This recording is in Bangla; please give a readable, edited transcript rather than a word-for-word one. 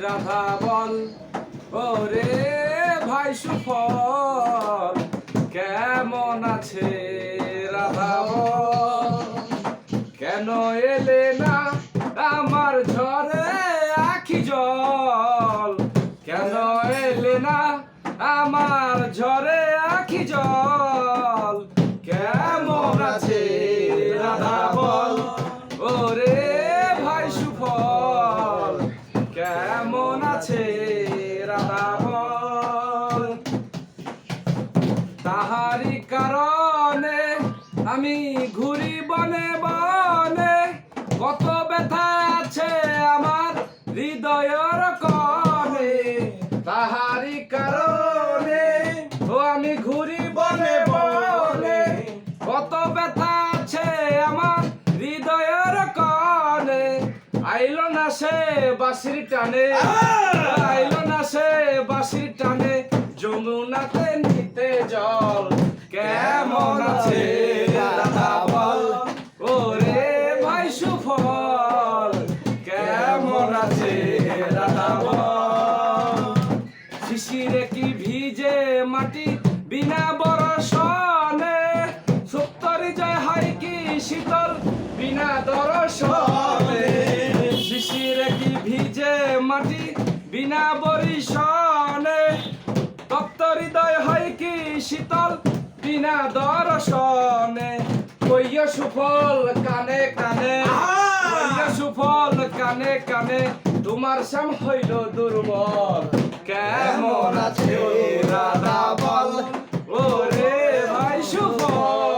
রাধা বল ওরে ভাই সুফল কেমন আছে রাধা বল কেন এলে না আমার ঝরে আখি জল কেন এলে না আমার ঝরে আখি জল কেমন আছে রাধা বল ওরে ভাই সুফল কেমন আছে রাধা বল তাহারি কারণে আমি ঘুরি বনে বনে কত ব্যথা আছে আমার হৃদয়ের কোণে তাহারি কারণে ও আমি ঘুরি বনে বনে কত ব্যথা আছে আমার হৃদয়ের কোণে আইলো না সে বাঁশির টানে আইলো না সে বাঁশির টানে যমুনাতে নিতে জল কেমন আছে রাধা বল ওরে ভাই সুফল কেমন আছে রাধা বল শিশিরে কি ভিজে মাটি বিনা বরষণে সত্তর জয় হয় কি শীতল বিনা দর্শনে শিশিরে কি ভিজে মাটি বিনা বরিশনে তপ্ত হৃদয় হয় কি শীতল বিনা দর্শনে কইয় সুফল কানে কানে কইয় সুফল কানে কানে তোমার শ্যাম হইল দুর্বল কেমন আছে রাধা বল ওরে ভাই সুফল